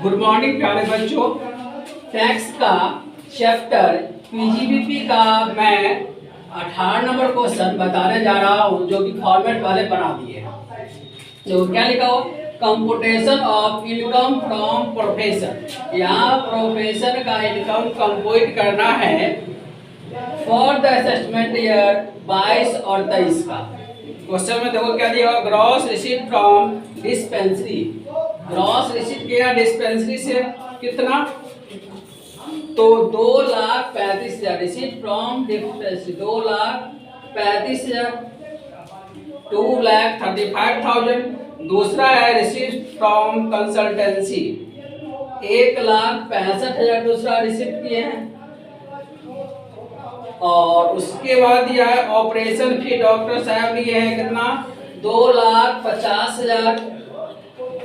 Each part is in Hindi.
गुड मॉर्निंग प्यारे बच्चों। टैक्स का चैप्टर पीजीबीपी का मैं 18 नंबर क्वेश्चन बताने जा रहा हूँ, जो कि फॉर्मेट वाले बना दिए हैं। तो क्या लिखा हो, computation of income from profession. यहाँ प्रोफेशन का इनकम कंप्यूट करना है फॉर द असेसमेंट ईयर 22 और 23 का। क्वेश्चन में देखो क्या दिया, gross receipt from dispensary. Gross receipt किया डिस्पेंसरी से कितना, तो 2,35,000 रिसीट फ्रॉम डिस्पेंसरी 2,35,000, 2,35,000। दूसरा है रिसीट फ्रॉम कंसल्टेंसी 1,65,000 दूसरा रिसीट किए हैं। और उसके बाद दिया है ऑपरेशन फी, डॉक्टर साहब लिए हैं कितना, 2,50,000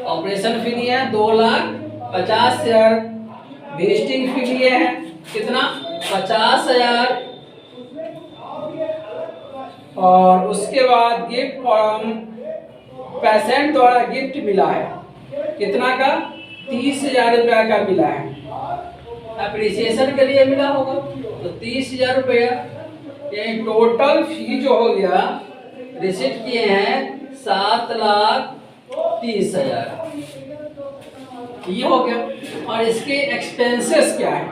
ऑपरेशन फी लिए हैं 2,50,000। विजिटिंग फी लिए हैं कितना, 50,000। और उसके बाद गिफ्ट फ्रॉम पेशेंट द्वारा गिफ्ट मिला है कितना का, 30,000 रुपया का मिला है। अप्रिसिएशन के लिए मिला होगा तो 30,000 रुपया। ये टोटल फी जो हो गया, रिसीट किए हैं 7,30,000, ये हो गया। और इसके एक्सपेंसेस क्या है,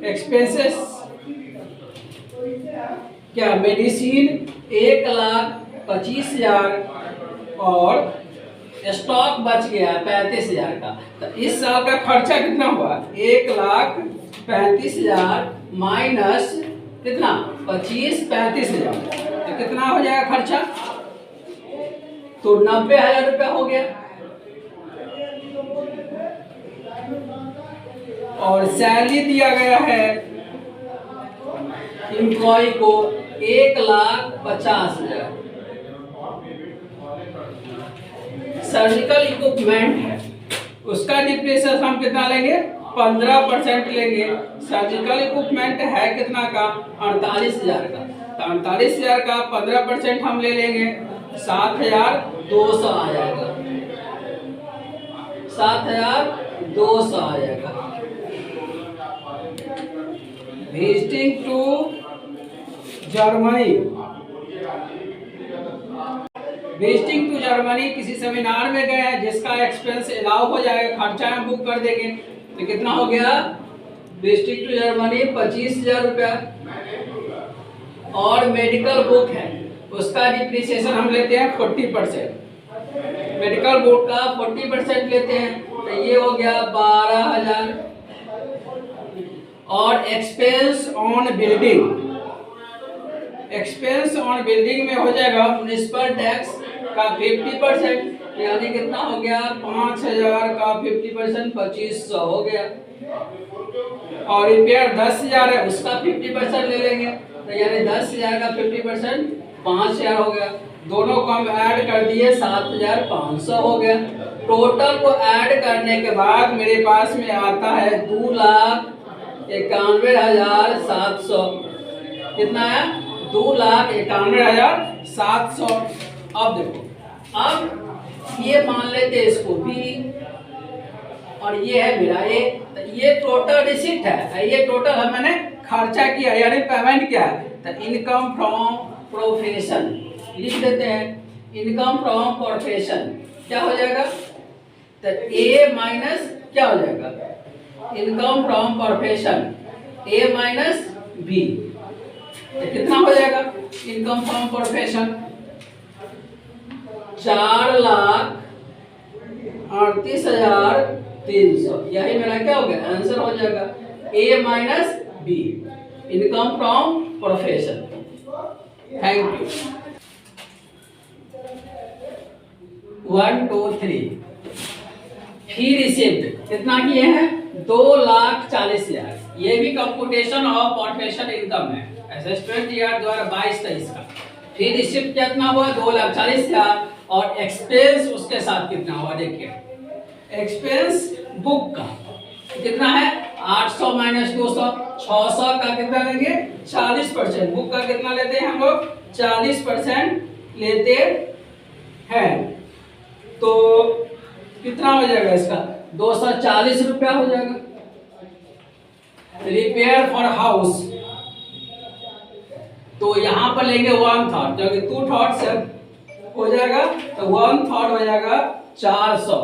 एक्सपेंसेस क्या, मेडिसिन 1,25,000 और स्टॉक बच गया 35,000 का। तो इस साल का खर्चा कितना हुआ, 1,35,000 माइनस कितना 25, 35,000, तो कितना हो जाएगा खर्चा, तो 90,000 रुपया हो गया। और सैलरी दिया गया है एम्प्लॉय को 1,50,000। सर्जिकल इक्विपमेंट है, उसका डिप्रेशन हम कितना लेंगे, 15% लेंगे। सर्जिकल इक्विपमेंट है कितना का, 48,000 का। तो 48,000 का 15% हम ले लेंगे, 7,200 आ जाएगा, 7,200 आ जाएगा। Visiting to Germany, visiting to Germany किसी सेमिनार में गए हैं जिसका एक्सपेंस अलाउ हो जाएगा, खर्चा हम बुक कर देंगे। तो कितना हो गया, विजिटिंग टू जर्मनी 25,000 रुपया। और मेडिकल बुक है, उसका डिप्रिसिएशन हम लेते हैं 40%। मेडिकल बुक का 40% लेते हैं, तो ये हो गया 12,000। और expense on building, expense on building में हो जाएगा म्युनिसिपल टैक्स का 50%, यानी कितना हो गया, 5,000 का 50% 2,500 हो गया। और रिपेयर 10,000 है, उसका 50% ले लेंगे, तो यानी 10,000 का 50% 5,000 हो गया। दोनों को हम ऐड कर दिए, 7,500 हो गया। टोटल को ऐड करने के बाद मेरे पास में आता है 2,91,700। कितना है, 2,91,700। अब देखो, अब ये मान लेते हैं इसको बी, और ये है मेरा ए। तो ये टोटल रिसीट है, ये टोटल है मैंने खर्चा किया यानी पेमेंट किया है। तो इनकम फ्रॉम प्रोफेशन लिख देते हैं, इनकम फ्रॉम प्रोफेशन क्या हो जाएगा, तो ए माइनस क्या हो जाएगा, income from profession A minus B. तो कितना हो जाएगा, इनकम फ्रॉम प्रोफेशन 4,38,300, यही मेरा क्या हो गया, आंसर हो जाएगा A minus B, income from profession. Thank you. 1, 2, 3 fee receipt कितना किए हैं, 2,40,000। ये भी कंप्यूटेशन ऑफ प्रोफेशन इनकम है, असेसमेंट ईयर 2022-23 का। फी रिसिप्ट कितना हुआ, 2,40,000। और एक्सपेंस उसके साथ कितना हुआ, देखिए एक्सपेंस बुक का कितना है, 800 माइनस 200, 600 का कितना लेंगे, 40%। बुक का कितना लेते हैं हम लोग, 40% लेते हैं। तो कितना हो जाएगा इसका, 240 रुपया हो जाएगा। रिपेयर फॉर हाउस, तो यहाँ पर लेंगे 1/3, क्योंकि 2/3 से हो जाएगा तो 1/3 हो जाएगा 400।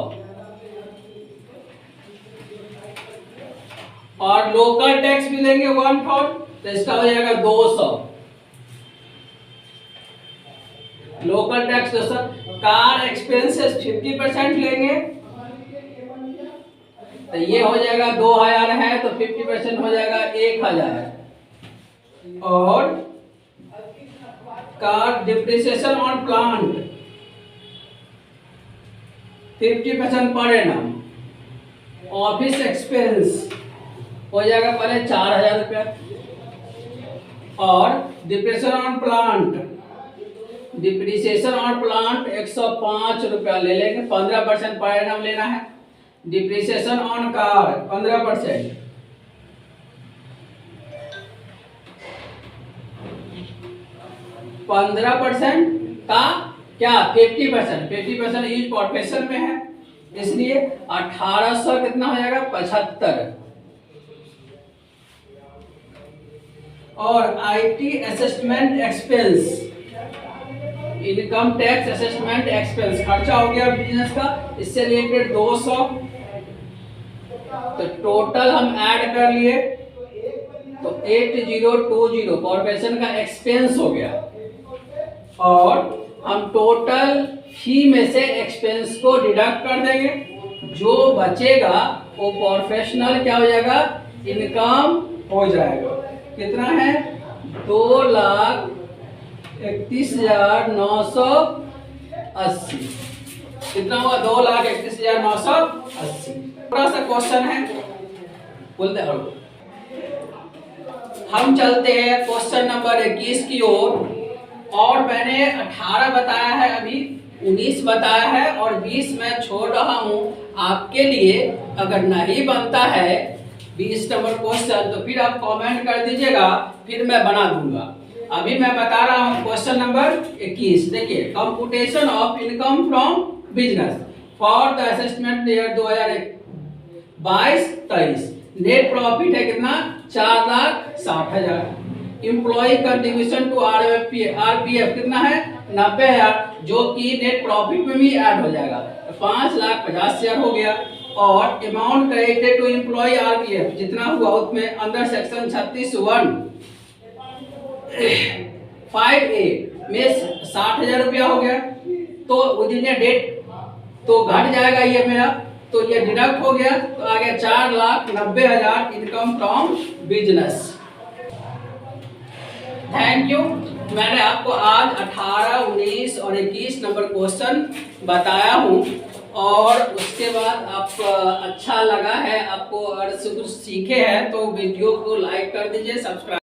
और लोकल टैक्स भी लेंगे 1/3, तो इसका हो जाएगा 200। लोकल टैक्स दोस्तों, कार एक्सपेंसेस 50% लेंगे, तो ये हो जाएगा 2000 है, तो 50% हो जाएगा 1000। और car depreciation on plant 50% per annum. Office expense हो जाएगा पहले 4000 रुपया, और डिप्रिसिएशन ऑन प्लांट 105 रुपया ले लेंगे, 15% पर एनम लेना है। डिप्रिसिएशन ऑन कार 15%, का क्या 50% यूज प्रोफेशन में है, इसलिए 1800 कितना हो जाएगा 75। और IT assessment expense, income tax assessment expense खर्चा हो गया बिजनेस का, इससे रिलेटेड 200। तो टोटल हम ऐड कर लिए तो 8020 कॉर्पोरेशन का एक्सपेंस हो गया। और हम टोटल फी में से एक्सपेंस को डिडक्ट कर देंगे, जो बचेगा वो प्रोफेशनल क्या हो जाएगा, इनकम हो जाएगा। कितना है 2,31,980। कितना हुआ 2,31,980। थोड़ा सा क्वेश्चन है, बोलते हैं हम चलते हैं क्वेश्चन नंबर 21 की ओर। और मैंने 18 बताया है, अभी 19 बताया है, और 20 मैं छोड़ रहा हूं आपके लिए। अगर नहीं बनता है 20 नंबर क्वेश्चन तो फिर आप कमेंट कर दीजिएगा, फिर मैं बना दूंगा। अभी मैं बता रहा हूं क्वेश्चन नंबर 21। देखिए, computation of income from business for the assessment year 2022-23। Net profit है कितना 4,60,000। एम्प्लॉय कंट्रीब्यूशन टू आरपीएफ कितना है 90,000, जो कि नेट प्रॉफिट में भी ऐड हो जाएगा, तो 5,50,000 हो गया। और amount credited to employ RPF जितना हुआ उसमें अंडर सेक्शन 36(1)(5)(a) में 60,000 रुपया हो गया। तो विदिन ए डेट तो घट जाएगा ये मेरा, तो ये डिडक्ट हो गया, तो आ गया 4,90,000 income from business. Thank you. मैंने आपको आज 18, 19 और 21 नंबर क्वेश्चन बताया हूँ, और उसके बाद आपको अच्छा लगा है, आपको अगर कुछ सीखे हैं तो वीडियो को लाइक कर दीजिए, सब्सक्राइब